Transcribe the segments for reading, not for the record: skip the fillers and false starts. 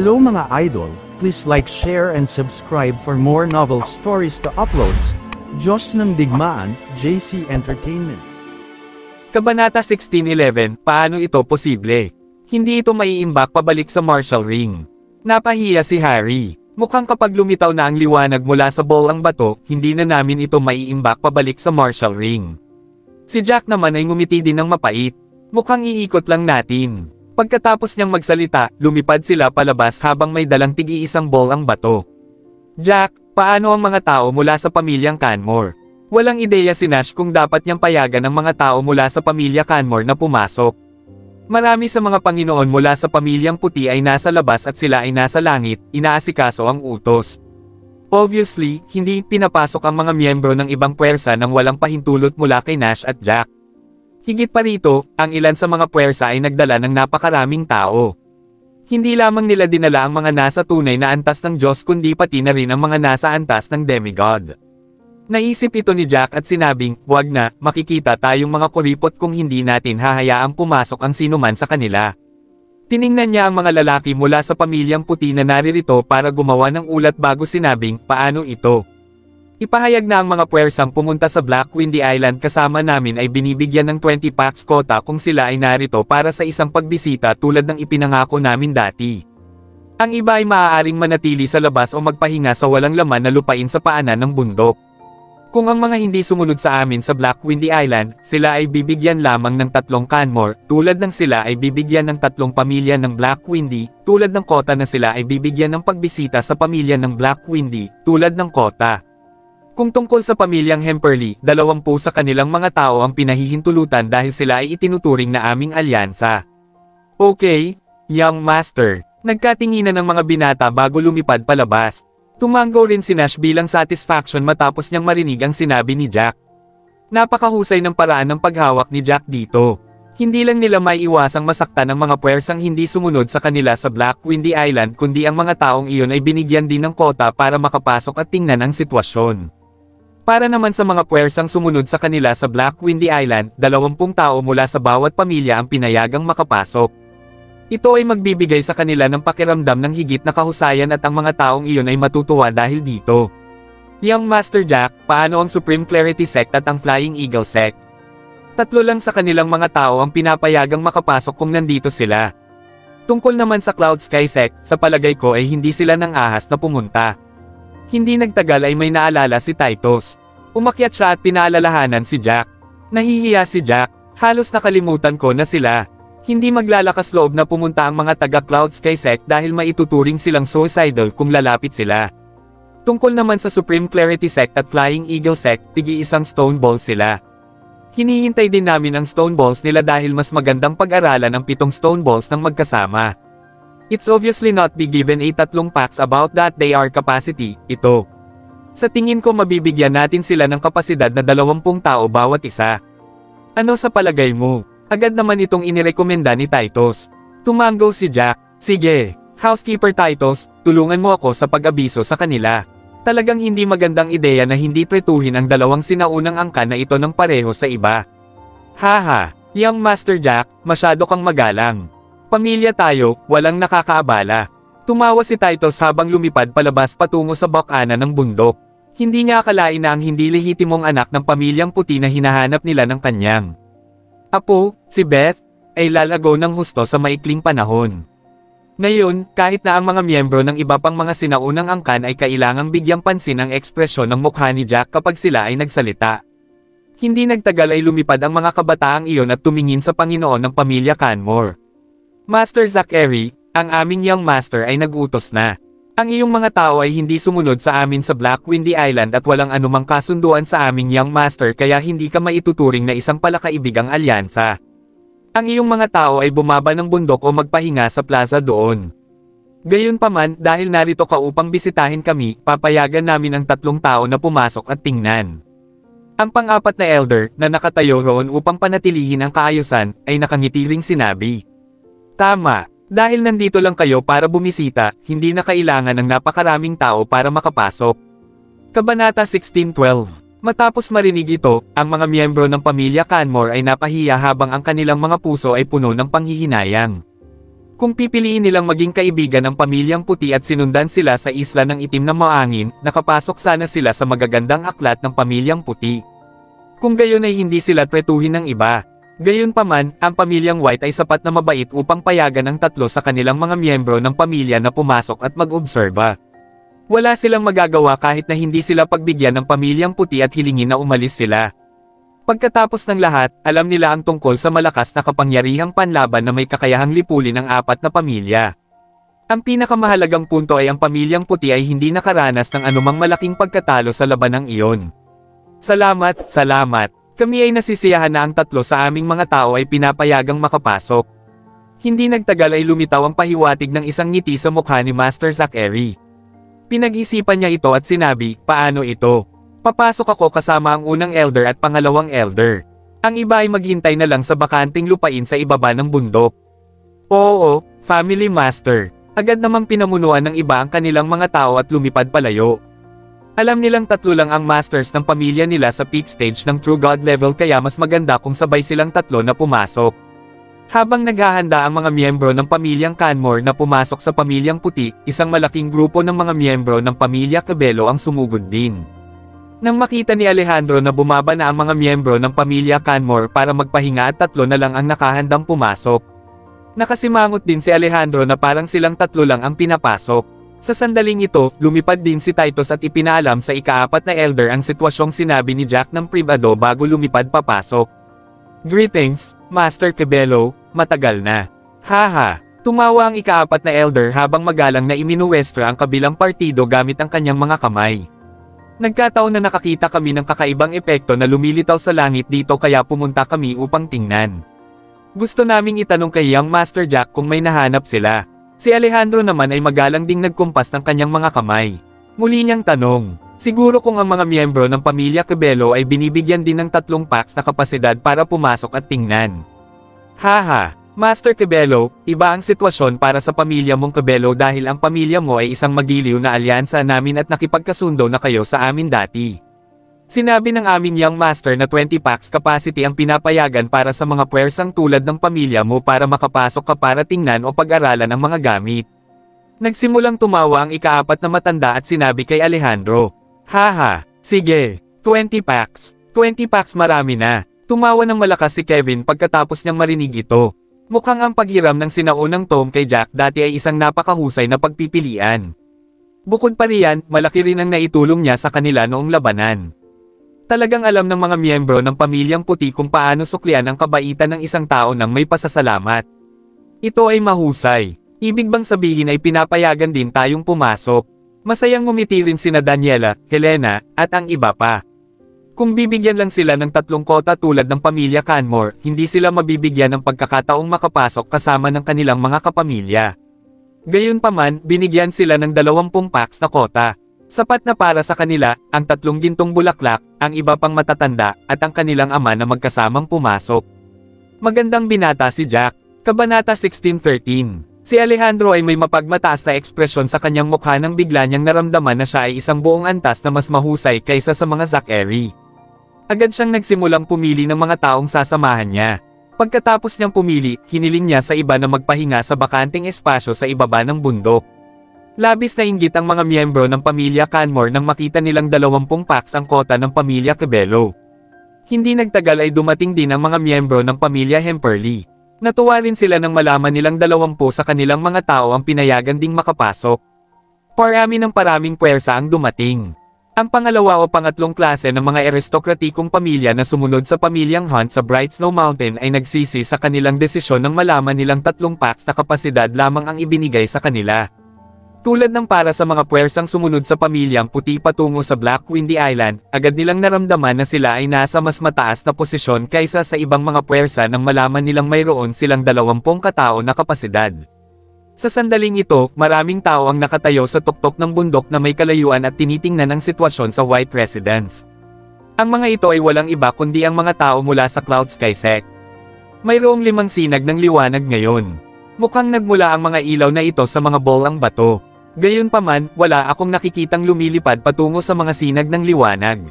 Hello mga idol, please like, share and subscribe for more novel stories to uploads. Diyos ng Digmaan, JC Entertainment. Kabanata 1611, paano ito posible? Hindi ito maiimbak pabalik sa Marshall Ring. Napahiya si Harry. Mukhang kapag lumitaw na ang liwanag mula sa bolang bato, hindi na namin ito maiimbak pabalik sa Marshall Ring. Si Jack naman ay ngumiti din ng mapait. Mukhang iikot lang natin. Pagkatapos niyang magsalita, lumipad sila palabas habang may dalang tig-iisang bolang bato. Jack, paano ang mga tao mula sa pamilyang Canmore? Walang ideya si Nash kung dapat niyang payagan ang mga tao mula sa pamilya Canmore na pumasok. Marami sa mga Panginoon mula sa pamilyang puti ay nasa labas at sila ay nasa langit, inaasikaso ang utos. Obviously, hindi pinapasok ang mga miyembro ng ibang puwersa nang walang pahintulot mula kay Nash at Jack. Higit pa rito, ang ilan sa mga puwersa ay nagdala ng napakaraming tao. Hindi lamang nila dinala ang mga nasa tunay na antas ng Diyos kundi pati na rin ang mga nasa antas ng demigod. Naisip ito ni Jack at sinabing, "Wag na, makikita tayong mga kuripot kung hindi natin hahayaang pumasok ang sinuman sa kanila." Tiningnan niya ang mga lalaki mula sa pamilyang puti na naririto para gumawa ng ulat bago sinabing, "Paano ito? Ipahayag na ang mga puwersang pumunta sa Black Windy Island kasama namin ay binibigyan ng 20 packs quota kung sila ay narito para sa isang pagbisita tulad ng ipinangako namin dati. Ang iba ay maaaring manatili sa labas o magpahinga sa walang laman na lupain sa paanan ng bundok. Kung ang mga hindi sumunod sa amin sa Black Windy Island, sila ay bibigyan lamang ng 3 Canmore, tulad ng sila ay bibigyan ng 3 pamilya ng Black Windy, tulad ng quota na sila ay bibigyan ng pagbisita sa pamilya ng Black Windy, tulad ng quota. Kung tungkol sa pamilyang Hemperly, 20 sa kanilang mga tao ang pinahihintulutan dahil sila ay itinuturing na aming alyansa." "Okay, young master." Nagkatinginan ng mga binata bago lumipad palabas. Tumanggo rin si Nash bilang satisfaction matapos niyang marinig ang sinabi ni Jack. Napakahusay ng paraan ng paghawak ni Jack dito. Hindi lang nila maiiwasang masaktan ang mga puwersang hindi sumunod sa kanila sa Black Windy Island kundi ang mga taong iyon ay binigyan din ng quota para makapasok at tingnan ang sitwasyon. Para naman sa mga puwersang sumunod sa kanila sa Black Windy Island, 20 tao mula sa bawat pamilya ang pinayagang makapasok. Ito ay magbibigay sa kanila ng pakiramdam ng higit na kahusayan at ang mga taong iyon ay matutuwa dahil dito. Young Master Jack, paano ang Supreme Clarity Sect at ang Flying Eagle Sect? 3 lang sa kanilang mga tao ang pinapayagang makapasok kung nandito sila. Tungkol naman sa Cloud Sky Sect, sa palagay ko ay hindi sila nang ahas na pumunta. Hindi nagtagal ay may naalala si Titus. Umakyat siya at pinaalalahanan si Jack. Nahihiya si Jack, halos nakalimutan ko na sila. Hindi maglalakas loob na pumunta ang mga taga Cloud Sky Sect dahil maituturing silang suicidal kung lalapit sila. Tungkol naman sa Supreme Clarity Sect at Flying Eagle Sect, tig-iisang stone ball sila. Hinihintay din namin ang stone balls nila dahil mas magandang pag-aralan ang 7 stone balls ng magkasama. It's obviously not be given a 3 packs about that they are capacity, ito. Sa tingin ko mabibigyan natin sila ng kapasidad na 20 tao bawat isa. Ano sa palagay mo? Agad naman itong inirekomenda ni Titus. Tumanggo si Jack. "Sige, Housekeeper Titus, tulungan mo ako sa pag-abiso sa kanila. Talagang hindi magandang ideya na hindi pretuhin ang 2 sinaunang angkan na ito ng pareho sa iba." "Haha, Young Master Jack, masyado kang magalang. Pamilya tayo, walang nakakaabala." Tumawa si Titus habang lumipad palabas patungo sa bakana ng bundok. Hindi niya akalain na ang hindi lehitimong anak ng pamilyang puti na hinahanap nila ng kanyang apo, si Beth, ay lalago ng husto sa maikling panahon. Ngayon, kahit na ang mga miyembro ng iba pang mga sinaunang angkan ay kailangang bigyang pansin ang ekspresyon ng mukha ni Jack kapag sila ay nagsalita. Hindi nagtagal ay lumipad ang mga kabataang iyon at tumingin sa Panginoon ng pamilya Canmore. "Master Zachary, ang aming young master ay nag-utos na. Ang iyong mga tao ay hindi sumunod sa amin sa Black Windy Island at walang anumang kasunduan sa aming young master kaya hindi ka maituturing na isang palakaibigang alyansa. Ang iyong mga tao ay bumaba ng bundok o magpahinga sa plaza doon. Gayunpaman, dahil narito ka upang bisitahin kami, papayagan namin ang 3 tao na pumasok at tingnan." Ang pang-4 na elder, na nakatayo roon upang panatilihin ang kaayusan, ay nakangiti ring sinabi, "Tama. Dahil nandito lang kayo para bumisita, hindi na kailangan ng napakaraming tao para makapasok." Kabanata 1612. Matapos marinig ito, ang mga miyembro ng pamilya Canmore ay napahiya habang ang kanilang mga puso ay puno ng panghihinayang. Kung pipiliin nilang maging kaibigan ng pamilyang puti at sinundan sila sa isla ng itim na maangin, nakapasok sana sila sa magagandang aklat ng pamilyang puti. Kung gayon ay hindi sila tretuhin ng iba. Gayunpaman, ang pamilyang White ay sapat na mabait upang payagan ang tatlo sa kanilang mga miyembro ng pamilya na pumasok at mag-obserba. Wala silang magagawa kahit na hindi sila pagbigyan ng pamilyang puti at hilingin na umalis sila. Pagkatapos ng lahat, alam nila ang tungkol sa malakas na kapangyarihang panlaban na may kakayahang lipulin ang apat na pamilya. Ang pinakamahalagang punto ay ang pamilyang puti ay hindi nakaranas ng anumang malaking pagkatalo sa labanang iyon. Salamat, salamat. Kami ay nasisiyahan na ang tatlo sa aming mga tao ay pinapayagang makapasok. Hindi nagtagal ay lumitaw ang pahiwatig ng isang ngiti sa mukha ni Master Zachary. Pinag-isipan niya ito at sinabi, paano ito? Papasok ako kasama ang unang elder at pangalawang elder. Ang iba ay maghintay na lang sa bakanting lupain sa ibaba ng bundok. Oo, family master. Agad namang pinamunuan ng iba ang kanilang mga tao at lumipad palayo. Alam nilang tatlo lang ang masters ng pamilya nila sa peak stage ng True God level kaya mas maganda kung sabay silang tatlo na pumasok. Habang naghahanda ang mga miyembro ng pamilyang Canmore na pumasok sa pamilyang puti, isang malaking grupo ng mga miyembro ng pamilya Cabello ang sumugod din. Nang makita ni Alejandro na bumaba na ang mga miyembro ng pamilya Canmore para magpahinga at tatlo na lang ang nakahandang pumasok. Nakasimangot din si Alejandro na parang silang tatlo lang ang pinapasok. Sa sandaling ito, lumipad din si Titus at ipinaalam sa ikaapat na elder ang sitwasyong sinabi ni Jack ng privado bago lumipad papasok. Greetings, Master Cabello, matagal na. Haha, tumawa ang ikaapat na elder habang magalang na iminuwestra ang kabilang partido gamit ang kanyang mga kamay. Nagkataon na nakakita kami ng kakaibang epekto na lumilitaw sa langit dito kaya pumunta kami upang tingnan. Gusto naming itanong kay Young Master Jack kung may nahanap sila. Si Alejandro naman ay magalang ding nagkumpas ng kanyang mga kamay. Muli niyang tanong, siguro kung ang mga miyembro ng pamilya Cabello ay binibigyan din ng 3 packs na kapasidad para pumasok at tingnan. Haha, Master Cabello, iba ang sitwasyon para sa pamilya mong Cabello dahil ang pamilya mo ay isang magiliw na alyansa namin at nakipagkasundo na kayo sa amin dati. Sinabi ng aming Young Master na 20 packs capacity ang pinapayagan para sa mga puwersang tulad ng pamilya mo para makapasok ka para tingnan o pag-aralan ang mga gamit. Nagsimulang tumawa ang ikaapat na matanda at sinabi kay Alejandro, haha, sige, 20 packs. 20 packs marami na. Tumawa ng malakas si Kevin pagkatapos niyang marinig ito. Mukhang ang paghiram ng sinaunang Tom kay Jack dati ay isang napakahusay na pagpipilian. Bukod pa riyan, malaki rin ang naitulong niya sa kanila noong labanan. Talagang alam ng mga miyembro ng pamilyang puti kung paano suklian ang kabaitan ng isang tao nang may pasasalamat. Ito ay mahusay. Ibig bang sabihin ay pinapayagan din tayong pumasok? Masayang ngumiti rin sina Daniela, Helena, at ang iba pa. Kung bibigyan lang sila ng 3 kota tulad ng pamilya Canmore, hindi sila mabibigyan ng pagkakataong makapasok kasama ng kanilang mga kapamilya. Gayunpaman, binigyan sila ng 20 packs na kota. Sapat na para sa kanila, ang 3 gintong bulaklak, ang iba pang matatanda, at ang kanilang ama na magkasamang pumasok. Magandang binata si Jack. Kabanata 16:13. Si Alejandro ay may mapagmataas na ekspresyon sa kanyang mukha nang bigla niyang naramdaman na siya ay isang buong antas na mas mahusay kaysa sa mga Zachary. Agad siyang nagsimulang pumili ng mga taong sasamahan niya. Pagkatapos niyang pumili, hiniling niya sa iba na magpahinga sa bakanting espasyo sa ibaba ng bundok. Labis na inggit ang mga miyembro ng pamilya Canmore nang makita nilang 20 packs ang kota ng pamilya Cabello. Hindi nagtagal ay dumating din ang mga miyembro ng pamilya Hemperly. Natuwa rin sila nang malaman nilang 20 sa kanilang mga tao ang pinayagan ding makapasok. Parami ng paraming puwersa ang dumating. Ang pangalawa o pangatlong klase ng mga aristokratikong pamilya na sumunod sa pamilyang Hunt sa Bright Snow Mountain ay nagsisi sa kanilang desisyon nang malaman nilang 3 packs na kapasidad lamang ang ibinigay sa kanila. Tulad ng para sa mga puwersang sumunod sa pamilyang puti patungo sa Black Windy Island, agad nilang naramdaman na sila ay nasa mas mataas na posisyon kaysa sa ibang mga puwersa nang malaman nilang mayroon silang 20 katao na kapasidad. Sa sandaling ito, maraming tao ang nakatayo sa tuktok ng bundok na may kalayuan at tinitingnan ang sitwasyon sa White Residence. Ang mga ito ay walang iba kundi ang mga tao mula sa Cloud Sky Sect. Mayroong 5 sinag ng liwanag ngayon. Mukhang nagmula ang mga ilaw na ito sa mga bolang bato. Gayunpaman, wala akong nakikitang lumilipad patungo sa mga sinag ng liwanag.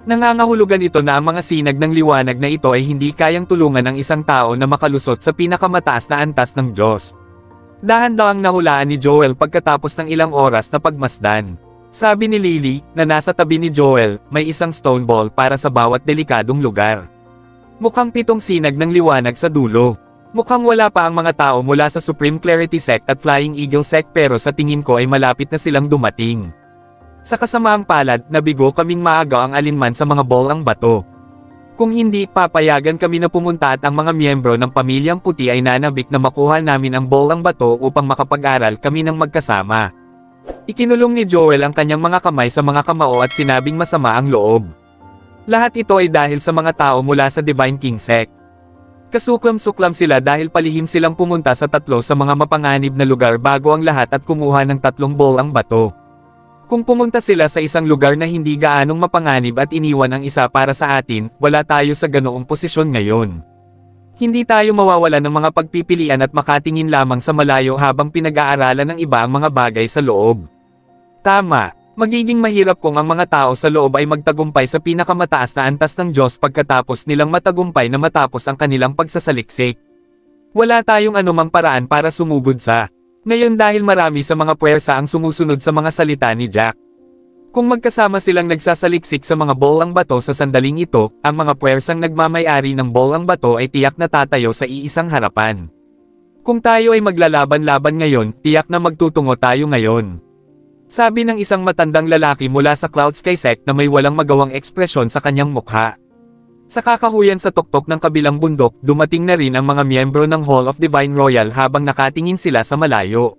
Nangangahulugan ito na ang mga sinag ng liwanag na ito ay hindi kayang tulungan ang isang tao na makalusot sa pinakamataas na antas ng Diyos. Dahan-dahang nahulaan ni Joel pagkatapos ng ilang oras na pagmasdan. Sabi ni Lily, na nasa tabi ni Joel, may isang stone ball para sa bawat delikadong lugar. Mukhang 7 sinag ng liwanag sa dulo. Mukhang wala pa ang mga tao mula sa Supreme Clarity Sect at Flying Eagle Sect pero sa tingin ko ay malapit na silang dumating. Sa kasamaang palad, nabigo kaming maaga ang alinman sa mga bolang bato. Kung hindi, papayagan kami na pumunta at ang mga miyembro ng Pamilyang Puti ay nanabik na makuha namin ang bolang bato upang makapag-aral kami ng magkasama. Ikinulong ni Joel ang kanyang mga kamay sa mga kamao at sinabing masama ang loob. Lahat ito ay dahil sa mga tao mula sa Divine King Sect. Kasuklam-suklam sila dahil palihim silang pumunta sa 3 sa mga mapanganib na lugar bago ang lahat at kumuha ng 3 bolang bato. Kung pumunta sila sa isang lugar na hindi gaanong mapanganib at iniwan ang isa para sa atin, wala tayo sa ganoong posisyon ngayon. Hindi tayo mawawalan ng mga pagpipilian at makatingin lamang sa malayo habang pinag-aaralan ng iba ang mga bagay sa loob. Tama. Magiging mahirap kung ang mga tao sa loob ay magtagumpay sa pinakamataas na antas ng Diyos pagkatapos nilang matagumpay na matapos ang kanilang pagsasaliksik. Wala tayong anumang paraan para sumugod sa ngayon dahil marami sa mga puwersa ang sumusunod sa mga salita ni Jack. Kung magkasama silang nagsasaliksik sa mga bolang bato sa sandaling ito, ang mga puwersang nagmamay-ari ng bolang bato ay tiyak na tatayo sa iisang harapan. Kung tayo ay maglalaban-laban ngayon, tiyak na magtutungo tayo ngayon. Sabi ng isang matandang lalaki mula sa Cloud Sky Sect na may walang magawang ekspresyon sa kanyang mukha. Sa kakahuyan sa tuktok ng kabilang bundok, dumating na rin ang mga miyembro ng Hall of Divine Royal habang nakatingin sila sa malayo.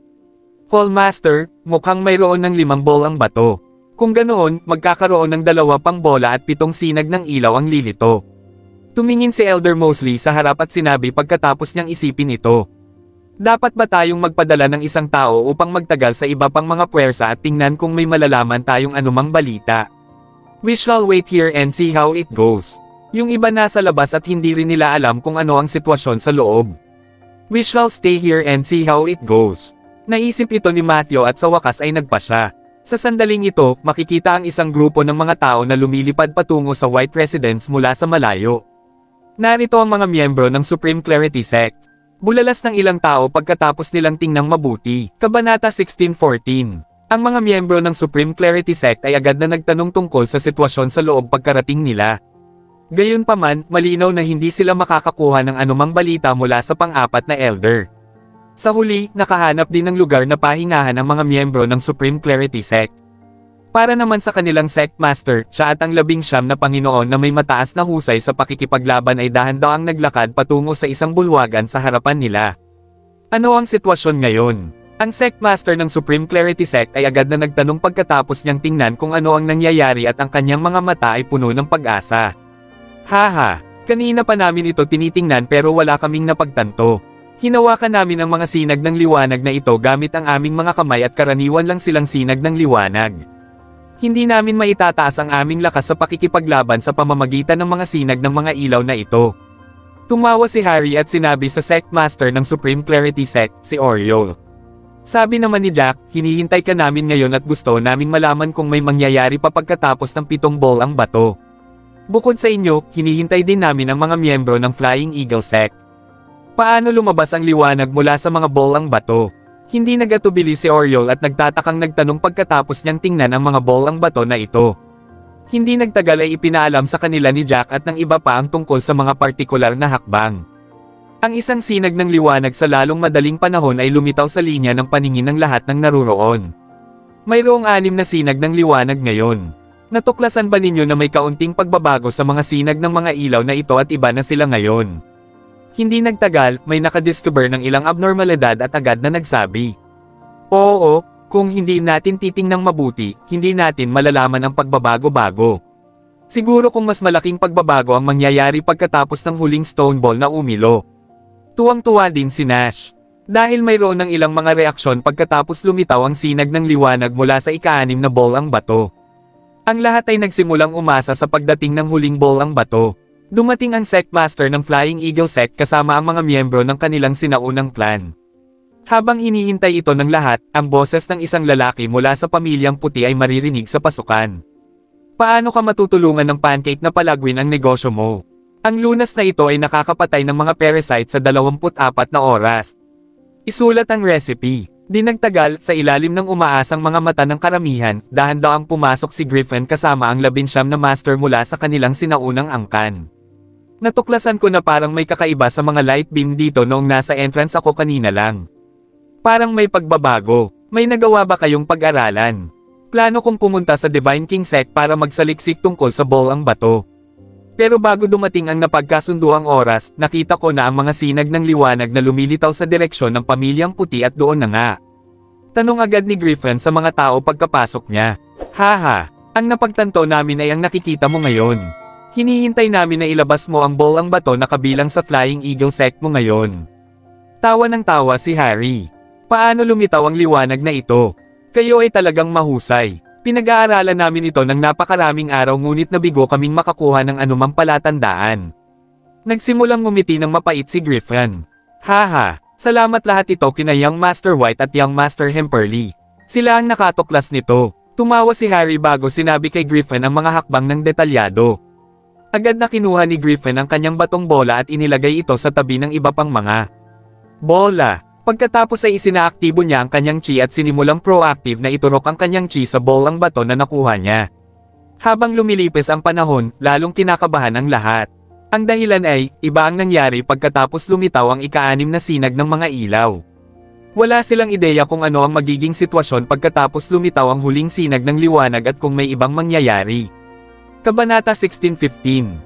Hall Master, mukhang mayroon ng 5 bolang bato. Kung ganoon, magkakaroon ng 2 pang bola at 7 sinag ng ilaw ang lilito. Tumingin si Elder Mosley sa harap at sinabi pagkatapos niyang isipin ito. Dapat ba tayong magpadala ng isang tao upang magtagal sa iba pang mga puwersa at tingnan kung may malalaman tayong anumang balita? We shall wait here and see how it goes. Yung iba nasa labas at hindi rin nila alam kung ano ang sitwasyon sa loob. We shall stay here and see how it goes. Naisip ito ni Matthew at sa wakas ay nagpasya. Sa sandaling ito, makikita ang isang grupo ng mga tao na lumilipad patungo sa White Residence mula sa malayo. Narito ang mga miyembro ng Supreme Clarity Sect. Bulalas ng ilang tao pagkatapos nilang tingnang mabuti. Kabanata 16:14. Ang mga miyembro ng Supreme Clarity Sect ay agad na nagtanong tungkol sa sitwasyon sa loob pagkarating nila. Gayunpaman, malinaw na hindi sila makakakuha ng anumang balita mula sa pang-4 na elder. Sa huli, nakahanap din ng lugar na pahingahan ang mga miyembro ng Supreme Clarity Sect. Para naman sa kanilang Sect Master, siya at ang 19 na Panginoon na may mataas na husay sa pakikipaglaban ay dahan-dahang naglakad patungo sa isang bulwagan sa harapan nila. Ano ang sitwasyon ngayon? Ang Sect Master ng Supreme Clarity Sect ay agad na nagtanong pagkatapos niyang tingnan kung ano ang nangyayari at ang kanyang mga mata ay puno ng pag-asa. Haha, kanina pa namin ito tinitingnan pero wala kaming napagtanto. Hinawakan namin ang mga sinag ng liwanag na ito gamit ang aming mga kamay at karaniwan lang silang sinag ng liwanag. Hindi namin maitataas ang aming lakas sa pakikipaglaban sa pamamagitan ng mga sinag ng mga ilaw na ito. Tumawa si Harry at sinabi sa Sect Master ng Supreme Clarity Sect, si Oriole. Sabi naman ni Jack, hinihintay ka namin ngayon at gusto naming malaman kung may mangyayari pa pagkatapos ng 7 bolang bato. Bukod sa inyo, hinihintay din namin ang mga miyembro ng Flying Eagle Sect. Paano lumabas ang liwanag mula sa mga bolang bato? Hindi nagatubili si Oriole at nagtatakang nagtanong pagkatapos niyang tingnan ang mga bolang bato na ito. Hindi nagtagal ay ipinaalam sa kanila ni Jack at ng iba pa ang tungkol sa mga partikular na hakbang. Ang isang sinag ng liwanag sa lalong madaling panahon ay lumitaw sa linya ng paningin ng lahat ng naruroon. Mayroong 6 na sinag ng liwanag ngayon. Natuklasan ba ninyo na may kaunting pagbabago sa mga sinag ng mga ilaw na ito at iba na sila ngayon? Hindi nagtagal, may nakadiscover ng ilang abnormalidad at agad na nagsabi. Oo, kung hindi natin titingnang mabuti, hindi natin malalaman ang pagbabago-bago. Siguro kung mas malaking pagbabago ang mangyayari pagkatapos ng huling stone ball na umilo. Tuwang-tuwa din si Nash. Dahil mayroon ng ilang mga reaksyon pagkatapos lumitaw ang sinag ng liwanag mula sa ika-6 na bolang bato. Ang lahat ay nagsimulang umasa sa pagdating ng huling bolang bato. Dumating ang Sect Master ng Flying Eagle Sect kasama ang mga miyembro ng kanilang sinaunang clan. Habang hinihintay ito ng lahat, ang boses ng isang lalaki mula sa Pamilyang Puti ay maririnig sa pasukan. Paano ka matutulungan ng pancake na palagwin ang negosyo mo? Ang lunas na ito ay nakakapatay ng mga parasite sa 24 na oras. Isulat ang recipe. Di nagtagal, sa ilalim ng umaasang mga mata ng karamihan, dahan-dahang pumasok si Griffin kasama ang 19 na master mula sa kanilang sinaunang angkan. Natuklasan ko na parang may kakaiba sa mga light beam dito noong nasa entrance ako kanina lang. Parang may pagbabago. May nagawa ba kayong pag-aralan? Plano kong pumunta sa Divine King Sect para magsaliksik tungkol sa bolang bato. Pero bago dumating ang napagkasunduang oras, nakita ko na ang mga sinag ng liwanag na lumilitaw sa direksyon ng pamilyang puti at doon na nga. Tanong agad ni Griffin sa mga tao pagkapasok niya. Haha, ang napagtanto namin ay ang nakikita mo ngayon. Hinihintay namin na ilabas mo ang bolang bato na kabilang sa Flying Eagle Sect mo ngayon. Tawa ng tawa si Harry. Paano lumitaw ang liwanag na ito? Kayo ay talagang mahusay. Pinag-aaralan namin ito ng napakaraming araw ngunit nabigo kaming makakuha ng anumang palatandaan. Nagsimulang ngumiti ng mapait si Griffin. Haha, salamat lahat ito kina Young Master White at Young Master Hemperly. Sila ang nakatuklas nito. Tumawa si Harry bago sinabi kay Griffin ang mga hakbang ng detalyado. Agad na kinuha ni Griffin ang kanyang batong bola at inilagay ito sa tabi ng iba pang mga bola. Pagkatapos ay isinaaktibo niya ang kanyang chi at sinimulang proactive na iturok ang kanyang chi sa bolang bato na nakuha niya. Habang lumilipis ang panahon, lalong kinakabahan ang lahat. Ang dahilan ay, iba ang nangyari pagkatapos lumitaw ang ika-6 na sinag ng mga ilaw. Wala silang ideya kung ano ang magiging sitwasyon pagkatapos lumitaw ang huling sinag ng liwanag at kung may ibang mangyayari. Kabanata 16:15.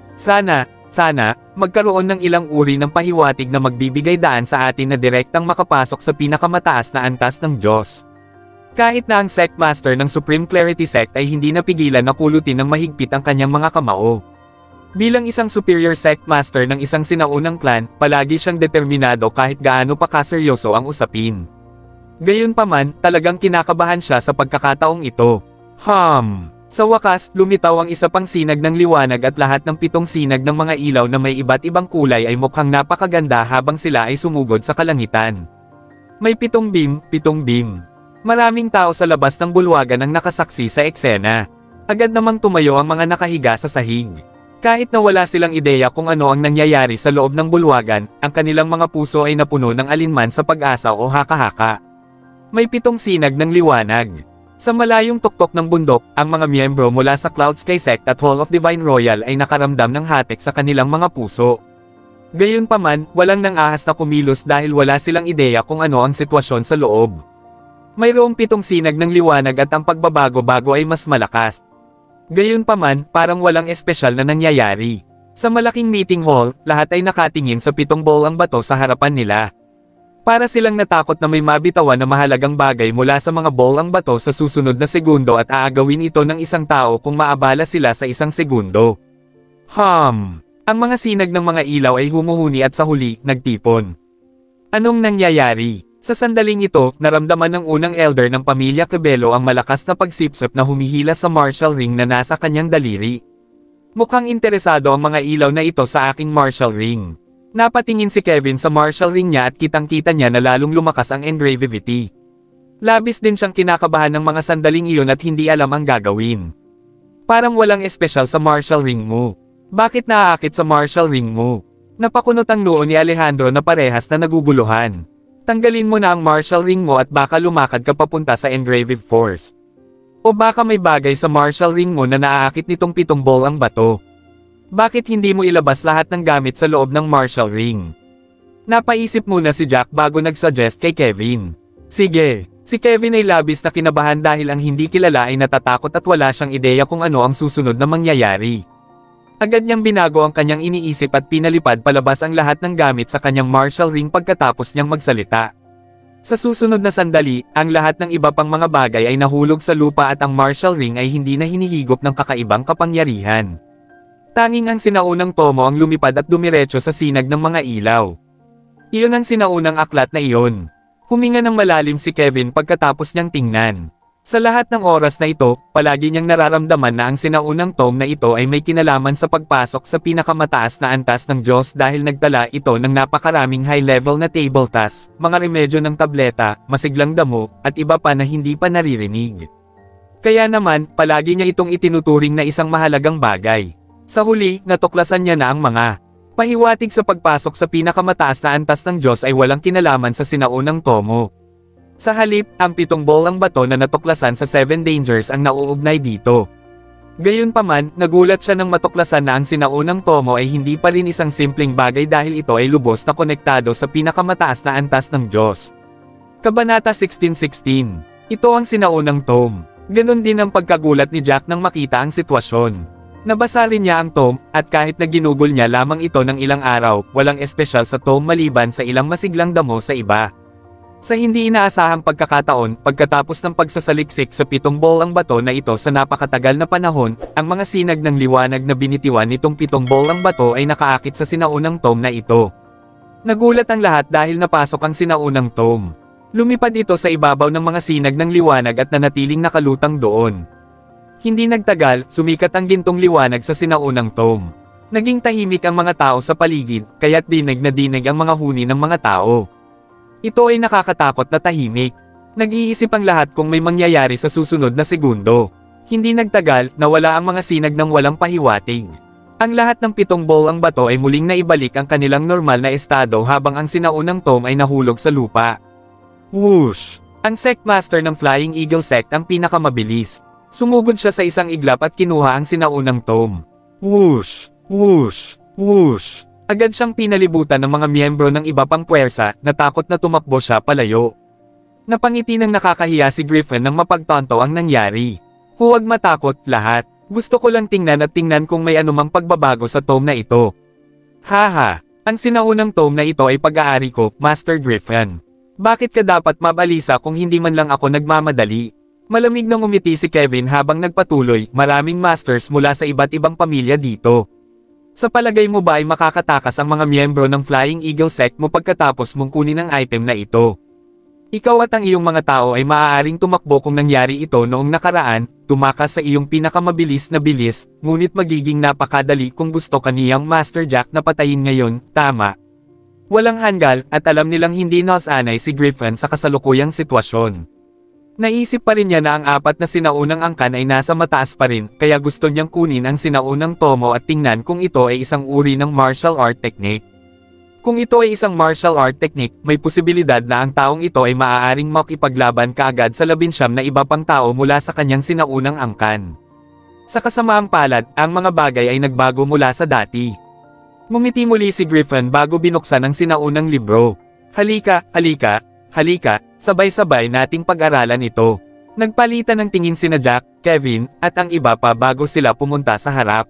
Sana, magkaroon ng ilang uri ng pahiwatig na magbibigay daan sa atin na direktang makapasok sa pinakamataas na antas ng Diyos. Kahit na ang Sect Master ng Supreme Clarity Sect ay hindi napigilan na kulutin ng mahigpit ang kanyang mga kamao. Bilang isang superior Sect Master ng isang sinaunang clan, palagi siyang determinado kahit gaano pa kaseryoso ang usapin. Gayunpaman, talagang kinakabahan siya sa pagkakataong ito. Sa wakas, lumitaw ang isa pang sinag ng liwanag at lahat ng 7 sinag ng mga ilaw na may iba't ibang kulay ay mukhang napakaganda habang sila ay sumugod sa kalangitan. May 7 beam. Maraming tao sa labas ng bulwagan ang nakasaksi sa eksena. Agad namang tumayo ang mga nakahiga sa sahig. Kahit na wala silang ideya kung ano ang nangyayari sa loob ng bulwagan, ang kanilang mga puso ay napuno ng alinman sa pag-asa o haka-haka. May 7 sinag ng liwanag. Sa malayong tuktok ng bundok, ang mga miyembro mula sa Cloud Sky Sect at Hall of Divine Royal ay nakaramdam ng hatik sa kanilang mga puso. Gayunpaman, walang nang ahas na kumilos dahil wala silang ideya kung ano ang sitwasyon sa loob. Mayroong 7 sinag ng liwanag at ang pagbabago-bago ay mas malakas. Gayunpaman, parang walang espesyal na nangyayari. Sa malaking meeting hall, lahat ay nakatingin sa 7 bolang bato sa harapan nila. Para silang natakot na may mabitawan na mahalagang bagay mula sa mga bolang bato sa susunod na segundo at aagawin ito ng isang tao kung maabala sila sa isang segundo. Ang mga sinag ng mga ilaw ay humuhuni at sa huli, nagtipon. Anong nangyayari? Sa sandaling ito, naramdaman ng unang elder ng pamilya Cabello ang malakas na pagsipsip na humihila sa martial ring na nasa kanyang daliri. Mukhang interesado ang mga ilaw na ito sa aking martial ring. Napatingin si Kevin sa martial ring niya at kitang-kita niya na lalong lumakas ang engravivity. Labis din siyang kinakabahan ng mga sandaling iyon at hindi alam ang gagawin. Parang walang espesyal sa martial ring mo. Bakit naaakit sa martial ring mo? Napakunot ang noo ni Alejandro na parehas na naguguluhan. Tanggalin mo na ang martial ring mo at baka lumakad ka papunta sa engravive force. O baka may bagay sa martial ring mo na naaakit nitong 7 bolang bato. Bakit hindi mo ilabas lahat ng gamit sa loob ng martial ring? Napaisip muna si Jack bago nagsuggest kay Kevin. Sige, si Kevin ay labis na kinabahan dahil ang hindi kilala ay natatakot at wala siyang ideya kung ano ang susunod na mangyayari. Agad niyang binago ang kanyang iniisip at pinalipad palabas ang lahat ng gamit sa kanyang martial ring pagkatapos niyang magsalita. Sa susunod na sandali, ang lahat ng iba pang mga bagay ay nahulog sa lupa at ang martial ring ay hindi na hinihigop ng kakaibang kapangyarihan. Tanging ang sinaunang tomo ang lumipad at dumiretso sa sinag ng mga ilaw. Iyon ang sinaunang aklat na iyon. Huminga ng malalim si Kevin pagkatapos niyang tingnan. Sa lahat ng oras na ito, palagi niyang nararamdaman na ang sinaunang tome na ito ay may kinalaman sa pagpasok sa pinakamataas na antas ng Diyos dahil nagdala ito ng napakaraming high-level na table tasks, mga remedyo ng tableta, masiglang damo, at iba pa na hindi pa naririnig. Kaya naman, palagi niya itong itinuturing na isang mahalagang bagay. Sa huli, natuklasan niya na ang mga Pahiwatig sa pagpasok sa pinakamataas na antas ng Diyos ay walang kinalaman sa sinaunang tomo. Sa halip, ang 7 bolang bato na natuklasan sa 7 dangers ang nauugnay dito. Gayunpaman, nagulat siya nang matuklasan na ang sinaunang tomo ay hindi pa rin isang simpleng bagay dahil ito ay lubos na konektado sa pinakamataas na antas ng Diyos. Kabanata 16:16. Ito ang sinaunang tome. Ganon din ang pagkagulat ni Jack nang makita ang sitwasyon. Nabasa rin niya ang tome, at kahit na ginugol niya lamang ito ng ilang araw, walang espesyal sa tome maliban sa ilang masiglang damo sa iba. Sa hindi inaasahang pagkakataon, pagkatapos ng pagsasaliksik sa 7 bolang bato na ito sa napakatagal na panahon, ang mga sinag ng liwanag na binitiwan nitong 7 bolang bato ay nakaakit sa sinaunang tome na ito. Nagulat ang lahat dahil napasok ang sinaunang tome. Lumipad ito sa ibabaw ng mga sinag ng liwanag at nanatiling nakalutang doon. Hindi nagtagal, sumikat ang gintong liwanag sa sinaunang tome. Naging tahimik ang mga tao sa paligid, kaya't dinig na dinig ang mga huni ng mga tao. Ito ay nakakatakot na tahimik. Nag-iisip ang lahat kung may mangyayari sa susunod na segundo. Hindi nagtagal, nawala ang mga sinag ng walang pahiwatig. Ang lahat ng 7 bolang bato ay muling naibalik ang kanilang normal na estado habang ang sinaunang tome ay nahulog sa lupa. Whoosh! Ang sect master ng Flying Eagle sect ang pinakamabilis. Sumugod siya sa isang iglap at kinuha ang sinaunang tome. Whoosh! Whoosh! Whoosh! Agad siyang pinalibutan ng mga miyembro ng iba pang puwersa, natakot na tumakbo siya palayo. Napangiti ng nakakahiya si Griffin nang mapagtanto ang nangyari. Huwag matakot, lahat. Gusto ko lang tingnan kung may anumang pagbabago sa tome na ito. Haha! Ang sinaunang tome na ito ay pag-aari ko, Master Griffin. Bakit ka dapat mabalisa kung hindi man lang ako nagmamadali? Malamig nang umiti si Kevin habang nagpatuloy, maraming masters mula sa iba't ibang pamilya dito. Sa palagay mo ba ay makakatakas ang mga miyembro ng Flying Eagle sect mo pagkatapos mong kunin ang item na ito? Ikaw at ang iyong mga tao ay maaaring tumakbo kung nangyari ito noong nakaraan, tumakas sa iyong pinakamabilis na bilis, ngunit magiging napakadali kung gusto kaniyang Master Jack na patayin ngayon, tama? Walang hanggal, at alam nilang hindi nasanay si Griffin sa kasalukuyang sitwasyon. Naisip pa rin niya na ang 4 na sinaunang angkan ay nasa mataas pa rin, kaya gusto niyang kunin ang sinaunang tomo at tingnan kung ito ay isang uri ng martial art technique. Kung ito ay isang martial art technique, may posibilidad na ang taong ito ay maaaring makipaglaban kaagad sa 19 na iba pang tao mula sa kanyang sinaunang angkan. Sa kasamaang palad, ang mga bagay ay nagbago mula sa dati. Ngumiti muli si Griffin bago binuksan ang sinaunang libro. Halika, halika, halika, sabay-sabay nating pag-aralan ito. Nagpalitan ng tingin sina Jack, Kevin, at ang iba pa bago sila pumunta sa harap.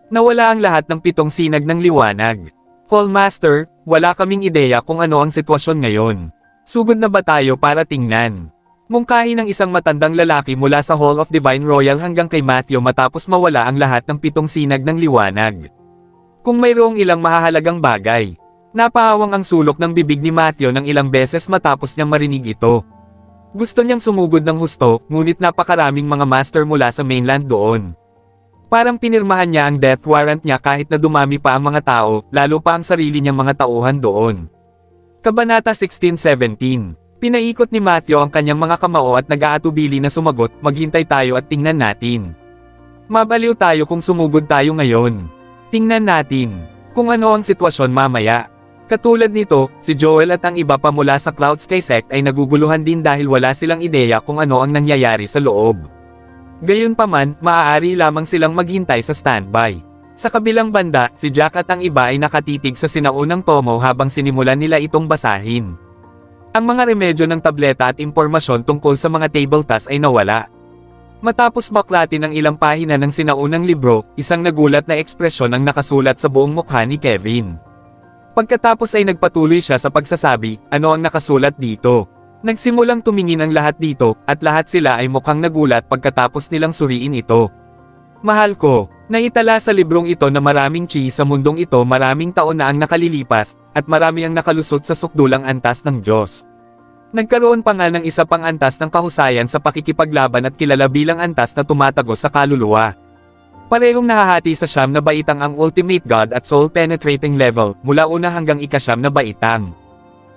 Nawala ang lahat ng 7 sinag ng liwanag. Hall Master, wala kaming ideya kung ano ang sitwasyon ngayon. Sugod na ba tayo para tingnan? Mungkahi ng isang matandang lalaki mula sa Hall of Divine Royal hanggang kay Matthew matapos mawala ang lahat ng 7 sinag ng liwanag. Kung mayroong ilang mahahalagang bagay. Napaawang ang sulok ng bibig ni Matthew ng ilang beses matapos niyang marinig ito. Gusto niyang sumugod ng husto, ngunit napakaraming mga master mula sa mainland doon. Parang pinirmahan niya ang death warrant niya kahit na dumami pa ang mga tao, lalo pa ang sarili niyang mga tauhan doon. Kabanata 16:17. Pinaikot ni Matthew ang kanyang mga kamao at nag-aatubili na sumagot, maghintay tayo at tingnan natin. Mabaliw tayo kung sumugod tayo ngayon. Tingnan natin kung ano ang sitwasyon mamaya. Katulad nito, si Joel at ang iba pa mula sa Cloud Sky Sect ay naguguluhan din dahil wala silang ideya kung ano ang nangyayari sa loob. Gayunpaman, maaari lamang silang maghintay sa standby. Sa kabilang banda, si Jack at ang iba ay nakatitig sa sinaunang tomo habang sinimulan nila itong basahin. Ang mga remedyo ng tableta at impormasyon tungkol sa mga table tasks ay nawala. Matapos baklatin ang ilang pahina ng sinaunang libro, isang nagulat na ekspresyon ang nakasulat sa buong mukha ni Kevin. Pagkatapos ay nagpatuloy siya sa pagsasabi, ano ang nakasulat dito? Nagsimulang tumingin ang lahat dito, at lahat sila ay mukhang nagulat pagkatapos nilang suriin ito. Mahal ko, naitala sa librong ito na maraming chi sa mundong ito maraming taon na ang nakalilipas, at marami ang nakalusot sa sukdulang antas ng Diyos. Nagkaroon pa nga ng isa pang antas ng kahusayan sa pakikipaglaban at kilala bilang antas na tumatagos sa kaluluwa. Parehong nahahati sa 9 na baitang ang Ultimate God at Soul Penetrating level, mula una hanggang ika-9 na baitang.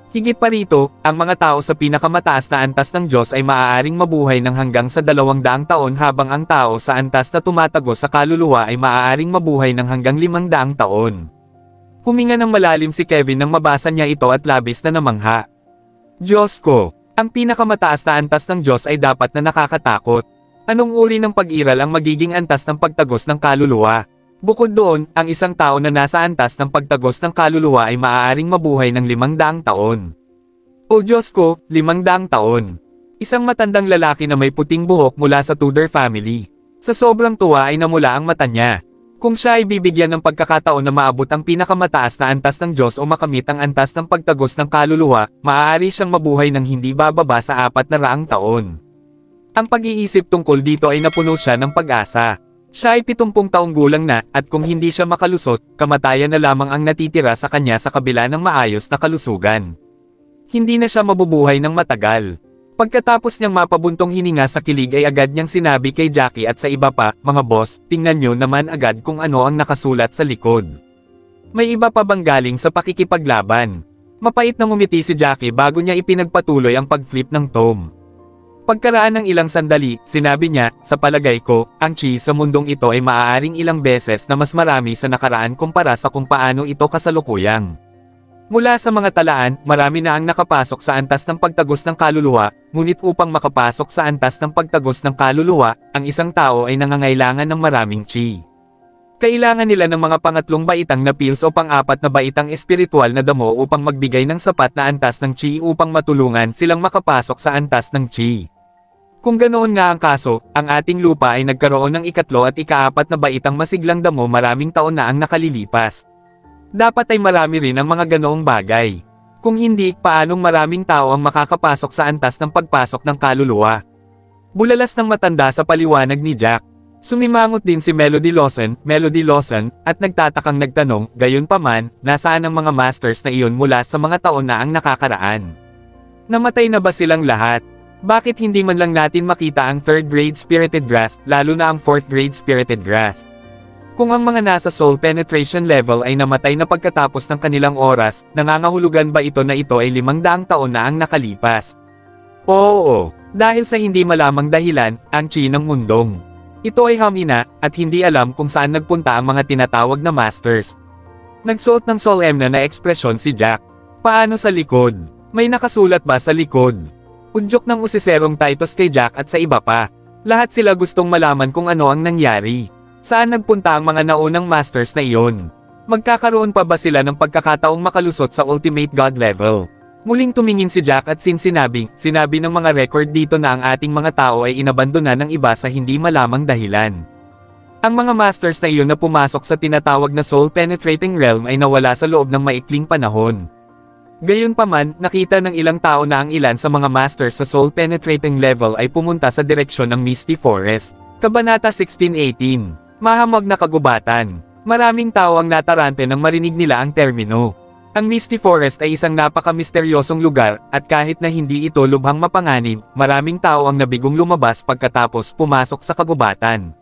Higit pa rito, ang mga tao sa pinakamataas na antas ng Diyos ay maaaring mabuhay ng hanggang sa 200 taon habang ang tao sa antas na tumatagos sa kaluluwa ay maaaring mabuhay ng hanggang 500 taon. Huminga ng malalim si Kevin nang mabasa niya ito at labis na namangha. Diyos ko, ang pinakamataas na antas ng Diyos ay dapat na nakakatakot. Anong uri ng pag-iral ang magiging antas ng pagtagos ng kaluluwa? Bukod doon, ang isang tao na nasa antas ng pagtagos ng kaluluwa ay maaaring mabuhay ng 500 taon. O Diyos ko, 500 taon. Isang matandang lalaki na may puting buhok mula sa Tudor family. Sa sobrang tuwa ay namula ang mata niya. Kung siya ay bibigyan ng pagkakataon na maabot ang pinakamataas na antas ng Diyos o makamit ang antas ng pagtagos ng kaluluwa, maaari siyang mabuhay ng hindi bababa sa 400 taon. Ang pag-iisip tungkol dito ay napuno siya ng pag-asa. Siya ay 70 taong gulang na, at kung hindi siya makalusot, kamatayan na lamang ang natitira sa kanya sa kabila ng maayos na kalusugan. Hindi na siya mabubuhay ng matagal. Pagkatapos niyang mapabuntong hininga sa kilig ay agad niyang sinabi kay Jackie at sa iba pa, mga boss, tingnan niyo naman agad kung ano ang nakasulat sa likod. May iba pa bang galing sa pakikipaglaban? Mapait na ngumiti si Jackie bago niya ipinagpatuloy ang pag-flip ng tome. Pagkaraan ng ilang sandali, sinabi niya, sa palagay ko, ang chi sa mundong ito ay maaaring ilang beses na mas marami sa nakaraan kumpara sa kung paano ito kasalukuyang. Mula sa mga talaan, marami na ang nakapasok sa antas ng pagtagos ng kaluluwa, ngunit upang makapasok sa antas ng pagtagos ng kaluluwa, ang isang tao ay nangangailangan ng maraming chi. Kailangan nila ng mga pangatlong baitang na pills o pang-apat na baitang espiritual na damo upang magbigay ng sapat na antas ng chi upang matulungan silang makapasok sa antas ng chi. Kung ganoon nga ang kaso, ang ating lupa ay nagkaroon ng ikatlo at ikaapat na baitang masiglang damo maraming taon na ang nakalilipas. Dapat ay marami rin ang mga ganoong bagay. Kung hindi, paanong maraming tao ang makakapasok sa antas ng pagpasok ng kaluluwa? Bulalas ng matanda sa paliwanag ni Jack. Sumimangot din si Melody Lawson, at nagtatakang nagtanong, gayunpaman, nasaan ang mga masters na iyon mula sa mga taon na ang nakakaraan? Namatay na ba silang lahat? Bakit hindi man lang natin makita ang 3rd grade spirited grass, lalo na ang 4th grade spirited grass? Kung ang mga nasa soul penetration level ay namatay na pagkatapos ng kanilang oras, nangangahulugan ba ito na ito ay 500 taon na ang nakalipas? Oo, dahil sa hindi malamang dahilan, ang chi ng mundong ito ay hamina, at hindi alam kung saan nagpunta ang mga tinatawag na masters. Nagsuot ng solemn na ekspresyon si Jack. Paano sa likod? May nakasulat ba sa likod? Udyok ng usiserong Titus kay Jack at sa iba pa. Lahat sila gustong malaman kung ano ang nangyari. Saan nagpunta ang mga naunang masters na iyon? Magkakaroon pa ba sila ng pagkakataong makalusot sa ultimate god level? Muling tumingin si Jack at sinabi ng mga record dito na ang ating mga tao ay inabandona ng iba sa hindi malamang dahilan. Ang mga masters na iyon na pumasok sa tinatawag na soul-penetrating realm ay nawala sa loob ng maikling panahon. Gayunpaman, nakita ng ilang tao na ang ilan sa mga masters sa soul-penetrating level ay pumunta sa direksyon ng Misty Forest. Kabanata 16:18. Mahamog na kagubatan. Maraming tao ang natarante nang marinig nila ang termino. Ang Misty Forest ay isang napaka-misteryosong lugar, at kahit na hindi ito lubhang mapanganib, maraming tao ang nabigong lumabas pagkatapos pumasok sa kagubatan.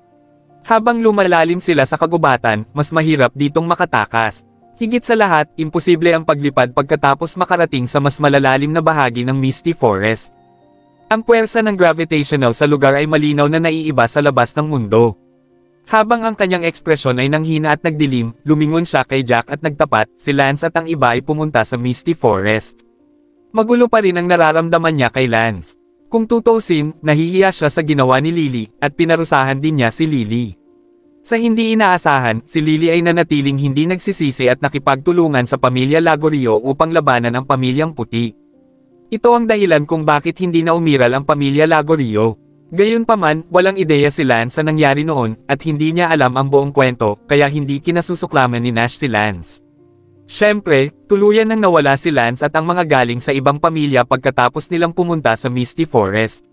Habang lumalalim sila sa kagubatan, mas mahirap ditong makatakas. Higit sa lahat, imposible ang paglipad pagkatapos makarating sa mas malalalim na bahagi ng Misty Forest. Ang puwersa ng gravitational sa lugar ay malinaw na naiiba sa labas ng mundo. Habang ang kanyang ekspresyon ay nanghina at nagdilim, lumingon siya kay Jack at nagtapat, si Lance at ang iba ay pumunta sa Misty Forest. Magulo pa rin ang nararamdaman niya kay Lance. Kung tutusin, nahihiya siya sa ginawa ni Lily, at pinarusahan din niya si Lily. Sa hindi inaasahan, si Lily ay nanatiling hindi nagsisisi at nakipagtulungan sa pamilya Lagorio upang labanan ang pamilyang puti. Ito ang dahilan kung bakit hindi na umiral ang pamilya Lagorio. Gayunpaman, walang ideya si Lance sa nangyari noon, at hindi niya alam ang buong kwento, kaya hindi kinasusuklaman ni Nash si Lance. Siyempre, tuluyan nang nawala si Lance at ang mga galing sa ibang pamilya pagkatapos nilang pumunta sa Misty Forest.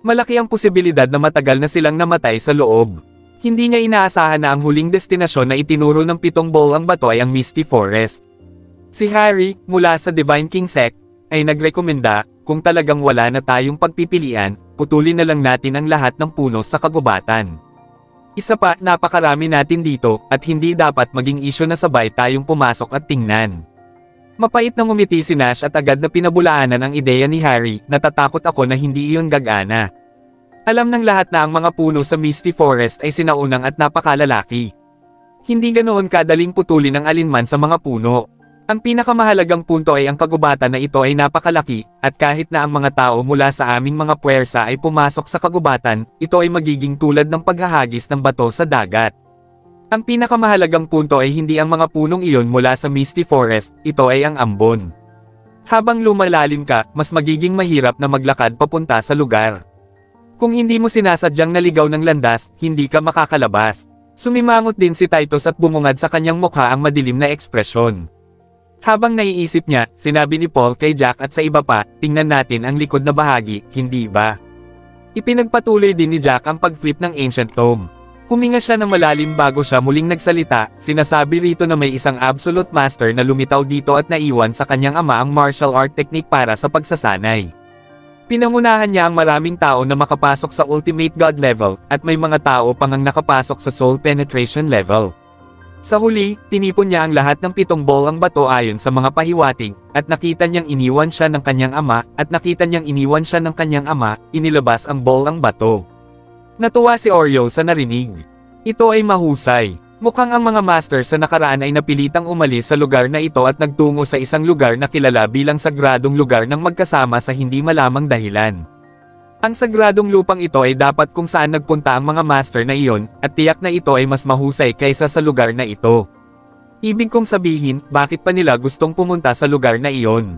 Malaki ang posibilidad na matagal na silang namatay sa loob. Hindi niya inaasahan na ang huling destinasyon na itinuro ng 7 bolang bato ay ang Misty Forest. Si Harry, mula sa Divine King Sect, ay nagrekomenda, kung talagang wala na tayong pagpipilian, putulin na lang natin ang lahat ng puno sa kagubatan. Isa pa, napakarami natin dito, at hindi dapat maging isyo na sabay tayong pumasok at tingnan. Mapait na ngumiti si Nash at agad na pinabulaanan ang ideya ni Harry, natatakot ako na hindi iyon gagana. Alam ng lahat na ang mga puno sa Misty Forest ay sinaunang at napakalalaki. Hindi ganoon kadaling putulin ang alinman sa mga puno. Ang pinakamahalagang punto ay ang kagubatan na ito ay napakalaki, at kahit na ang mga tao mula sa aming mga puwersa ay pumasok sa kagubatan, ito ay magiging tulad ng paghahagis ng bato sa dagat. Ang pinakamahalagang punto ay hindi ang mga punong iyon mula sa Misty Forest, ito ay ang ambon. Habang lumalalim ka, mas magiging mahirap na maglakad papunta sa lugar. Kung hindi mo sinasadyang naligaw ng landas, hindi ka makakalabas. Sumimangot din si Titus at bumungad sa kanyang mukha ang madilim na ekspresyon. Habang naiisip niya, sinabi ni Paul kay Jack at sa iba pa, tingnan natin ang likod na bahagi, hindi ba? Ipinagpatuloy din ni Jack ang pag-flip ng Ancient Tome. Huminga siya ng malalim bago siya muling nagsalita, sinasabi rito na may isang absolute master na lumitaw dito at naiwan sa kanyang ama ang martial art technique para sa pagsasanay. Pinangunahan niya ang maraming tao na makapasok sa Ultimate God level, at may mga tao pang ang nakapasok sa Soul Penetration level. Sa huli, tinipon niya ang lahat ng 7 bolang bato ayon sa mga pahiwatig, at nakita niyang iniwan siya ng kanyang ama, inilabas ang bolang bato. Natuwa si Oreo sa narinig. Ito ay mahusay. Mukhang ang mga master sa nakaraan ay napilitang umalis sa lugar na ito at nagtungo sa isang lugar na kilala bilang sagradong lugar ng magkasama sa hindi malamang dahilan. Ang sagradong lupang ito ay dapat kung saan nagpunta ang mga master na iyon, at tiyak na ito ay mas mahusay kaysa sa lugar na ito. Ibig kong sabihin, bakit pa nila gustong pumunta sa lugar na iyon?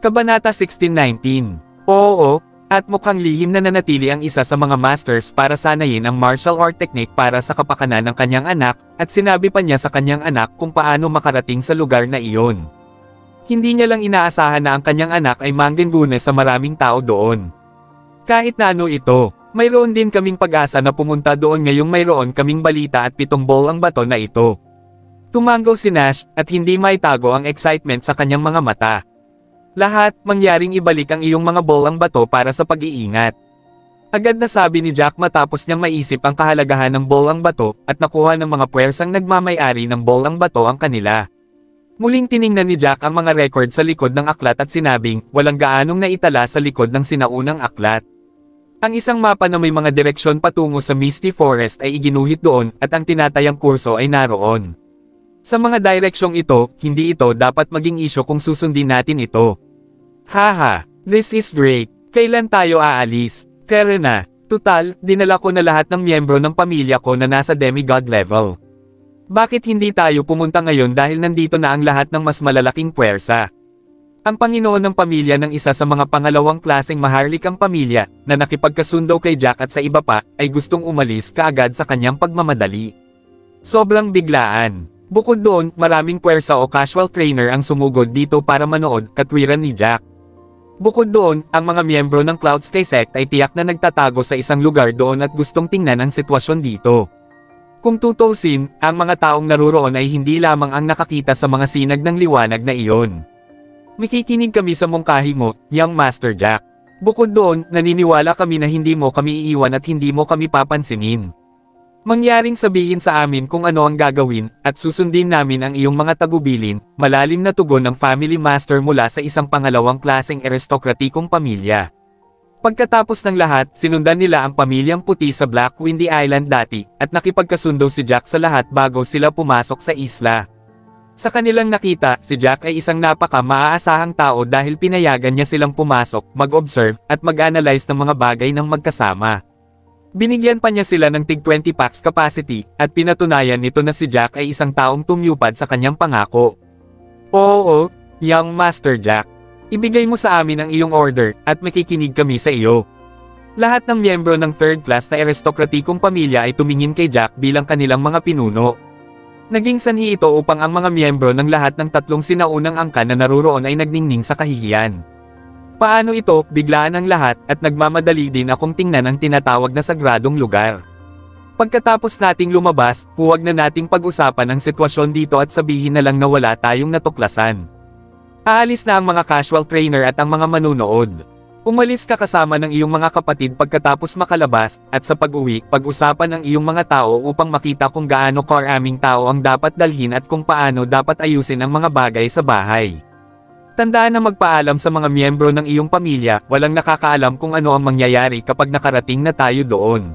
Kabanata 16:19. Oo, at mukhang lihim na nanatili ang isa sa mga masters para sanayin ang martial art technique para sa kapakanan ng kanyang anak, at sinabi pa niya sa kanyang anak kung paano makarating sa lugar na iyon. Hindi niya lang inaasahan na ang kanyang anak ay manggenggune sa maraming tao doon. Kahit na ano ito, mayroon din kaming pag-asa na pumunta doon ngayong mayroon kaming balita at 7 bolang bato na ito. Tumanggaw si Nash, at hindi maitago ang excitement sa kanyang mga mata. Lahat, mangyaring ibalik ang iyong mga bolang bato para sa pag-iingat. Agad na sabi ni Jack matapos niyang maisip ang kahalagahan ng bolang bato, at nakuha ng mga puwersang nagmamay-ari ng bolang bato ang kanila. Muling tiningnan ni Jack ang mga record sa likod ng aklat at sinabing, walang gaanong naitala sa likod ng sinaunang aklat. Ang isang mapa na may mga direksyon patungo sa Misty Forest ay iginuhit doon, at ang tinatayang kurso ay naroon. Sa mga direksyong ito, hindi ito dapat maging isyo kung susundin natin ito. Haha, this is great. Kailan tayo aalis? Kaya na, tutal, dinala ko na lahat ng miyembro ng pamilya ko na nasa demigod level. Bakit hindi tayo pumunta ngayon dahil nandito na ang lahat ng mas malalaking puwersa? Ang Panginoon ng pamilya ng isa sa mga pangalawang klaseng maharlikang pamilya, na nakipagkasundo kay Jack at sa iba pa, ay gustong umalis kaagad sa kanyang pagmamadali. Sobrang biglaan. Bukod doon, maraming puwersa o casual trainer ang sumugod dito para manood, katwiran ni Jack. Bukod doon, ang mga miyembro ng Cloud Sky Sect ay tiyak na nagtatago sa isang lugar doon at gustong tingnan ang sitwasyon dito. Kung tutusin, ang mga taong naruroon ay hindi lamang ang nakakita sa mga sinag ng liwanag na iyon. Makikinig kami sa mungkahi mo, Young Master Jack. Bukod doon, naniniwala kami na hindi mo kami iiwan at hindi mo kami papansinin. Mangyaring sabihin sa amin kung ano ang gagawin, at susundin namin ang iyong mga tagubilin, malalim na tugon ng family master mula sa isang pangalawang klaseng aristokratikong pamilya. Pagkatapos ng lahat, sinundan nila ang pamilyang puti sa Black Windy Island dati, at nakipagkasundo si Jack sa lahat bago sila pumasok sa isla. Sa kanilang nakita, si Jack ay isang napaka-maaasahang tao dahil pinayagan niya silang pumasok, mag-observe, at mag-analyze ng mga bagay ng magkasama. Binigyan pa niya sila ng tig 20 packs capacity, at pinatunayan nito na si Jack ay isang taong tumyupad sa kanyang pangako. Oo, Young Master Jack. Ibigay mo sa amin ang iyong order, at makikinig kami sa iyo. Lahat ng miyembro ng third class na aristokratikong pamilya ay tumingin kay Jack bilang kanilang mga pinuno. Naging sanhi ito upang ang mga miyembro ng lahat ng 3 sinaunang angkan na naruroon ay nagningning sa kahihiyan. Paano ito, biglaan ang lahat, at nagmamadali din akong tingnan ang tinatawag na sagradong lugar. Pagkatapos nating lumabas, huwag na nating pag-usapan ang sitwasyon dito at sabihin na lang na wala tayong natuklasan. Aalis na ang mga casual trainer at ang mga manunood. Umalis ka kasama ng iyong mga kapatid pagkatapos makalabas, at sa pag-uwi, pag-usapan ang iyong mga tao upang makita kung gaano karaming tao ang dapat dalhin at kung paano dapat ayusin ang mga bagay sa bahay. Tandaan na magpaalam sa mga miyembro ng iyong pamilya, walang nakakaalam kung ano ang mangyayari kapag nakarating na tayo doon.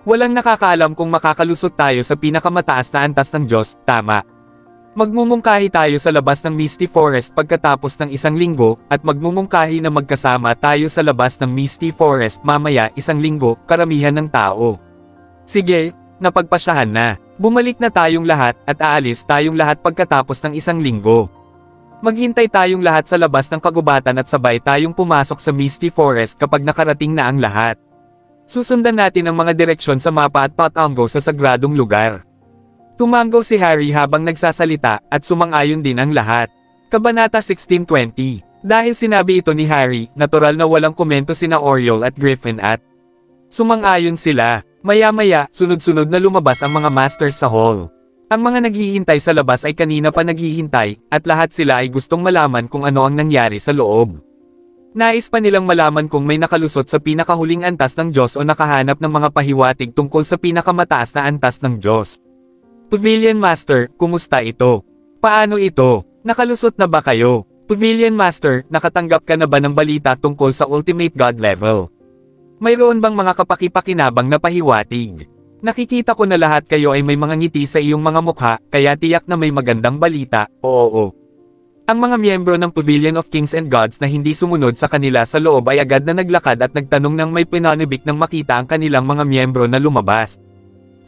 Walang nakakaalam kung makakalusot tayo sa pinakamataas na antas ng Diyos, tama. Magmumungkahi tayo sa labas ng Misty Forest pagkatapos ng 1 linggo, at magmumungkahi na magkasama tayo sa labas ng Misty Forest mamaya 1 linggo, karamihan ng tao. Sige, napagpasyahan na. Bumalik na tayong lahat, at aalis tayong lahat pagkatapos ng 1 linggo. Maghintay tayong lahat sa labas ng kagubatan at sabay tayong pumasok sa Misty Forest kapag nakarating na ang lahat. Susundan natin ang mga direksyon sa mapa at patango sa sagradong lugar. Tumango si Harry habang nagsasalita, at sumang-ayon din ang lahat. Kabanata 16:20. Dahil sinabi ito ni Harry, natural na walang komento sina Oriole at Griffin at sumang-ayon sila. Maya-maya, sunod-sunod na lumabas ang mga masters sa hall. Ang mga naghihintay sa labas ay kanina pa naghihintay, at lahat sila ay gustong malaman kung ano ang nangyari sa loob. Nais pa nilang malaman kung may nakalusot sa pinakahuling antas ng Diyos o nakahanap ng mga pahiwatig tungkol sa pinakamataas na antas ng Diyos. Pavilion Master, kumusta ito? Paano ito? Nakalusot na ba kayo? Pavilion Master, nakatanggap ka na ba ng balita tungkol sa Ultimate God level? Mayroon bang mga kapakipakinabang na pahiwatig? Nakikita ko na lahat kayo ay may mga ngiti sa iyong mga mukha, kaya tiyak na may magandang balita, oo. Ang mga miyembro ng Pavilion of Kings and Gods na hindi sumunod sa kanila sa loob ay agad na naglakad at nagtanong ng may pinanibik nang makita ang kanilang mga miyembro na lumabas.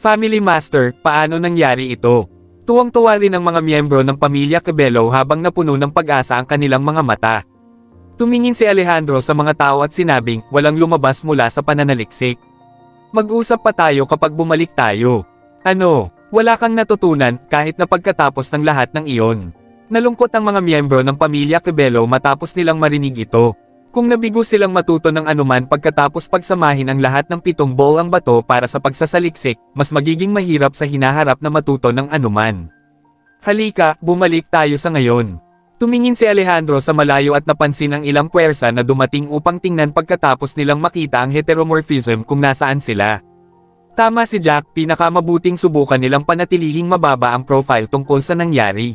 Family Master, paano nangyari ito? Tuwang-tuwa rin ang mga miyembro ng pamilya Cabello habang napuno ng pag-asa ang kanilang mga mata. Tumingin si Alejandro sa mga tao at sinabing, walang lumabas mula sa pananaliksik. Mag-usap pa tayo kapag bumalik tayo. Ano, wala kang natutunan kahit na pagkatapos ng lahat ng iyon. Nalungkot ang mga miyembro ng pamilya Cabello matapos nilang marinig ito. Kung nabigo silang matuto ng anuman pagkatapos pagsamahin ang lahat ng 7 bolang bato para sa pagsasaliksik, mas magiging mahirap sa hinaharap na matuto ng anuman. Halika, bumalik tayo sa ngayon. Tumingin si Alejandro sa malayo at napansin ang ilang puwersa na dumating upang tingnan pagkatapos nilang makita ang heteromorphism kung nasaan sila. Tama si Jack, pinakamabuting subukan nilang panatilihing mababa ang profile tungkol sa nangyari.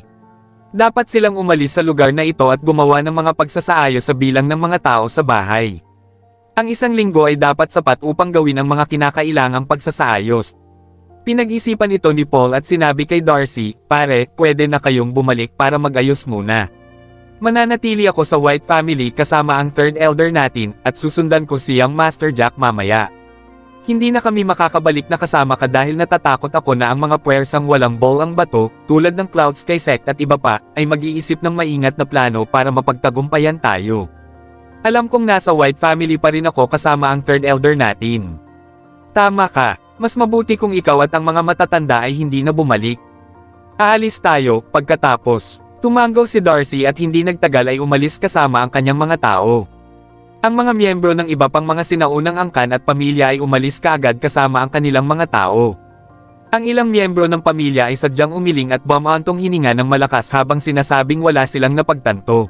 Dapat silang umalis sa lugar na ito at gumawa ng mga pagsasaayos sa bilang ng mga tao sa bahay. Ang 1 linggo ay dapat sapat upang gawin ang mga kinakailangang pagsasaayos. Pinag-isipan ito ni Paul at sinabi kay Darcy, pare, pwede na kayong bumalik para mag-ayos muna. Mananatili ako sa White Family kasama ang 3rd elder natin, at susundan ko si Young Master Jack mamaya. Hindi na kami makakabalik na kasama ka dahil natatakot ako na ang mga puwersang walang bolang bato, tulad ng Cloud Sky Sect at iba pa, ay mag-iisip ng maingat na plano para mapagtagumpayan tayo. Alam kong nasa White Family pa rin ako kasama ang 3rd elder natin. Tama ka, mas mabuti kung ikaw at ang mga matatanda ay hindi na bumalik. Aalis tayo, pagkatapos. Tumango si Darcy at hindi nagtagal ay umalis kasama ang kanyang mga tao. Ang mga miyembro ng iba pang mga sinaunang angkan at pamilya ay umalis kaagad kasama ang kanilang mga tao. Ang ilang miyembro ng pamilya ay sadyang umiling at bumaantong hininga ng malakas habang sinasabing wala silang napagtanto.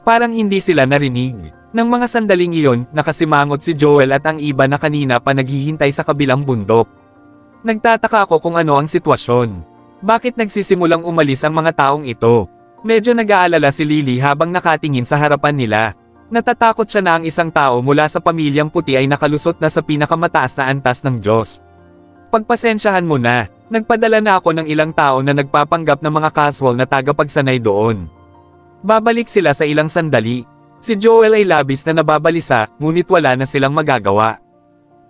Parang hindi sila narinig. Nang mga sandaling iyon, nakasimangot si Joel at ang iba na kanina pa naghihintay sa kabilang bundok. Nagtataka ako kung ano ang sitwasyon. Bakit nagsisimulang umalis ang mga taong ito? Medyo nag-aalala si Lily habang nakatingin sa harapan nila. Natatakot siya na ang isang tao mula sa pamilyang puti ay nakalusot na sa pinakamataas na antas ng Diyos. Pagpasensyahan mo na, nagpadala na ako ng ilang tao na nagpapanggap ng mga casual na tagapagsanay doon. Babalik sila sa ilang sandali. Si Joel ay labis na nababalisa, ngunit wala na silang magagawa.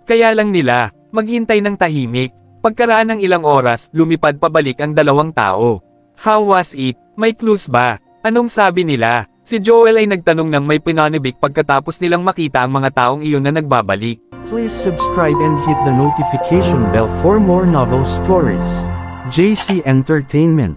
Kaya lang nila, maghintay ng tahimik. Pagkaraan ng ilang oras, lumipad pabalik ang 2 tao. How was it? May clues ba? Anong sabi nila? Si Joel ay nagtanong ng may pinanibik pagkatapos nilang makita ang mga taong iyon na nagbabalik. Please subscribe and hit the notification bell for more novel stories. JC Entertainment.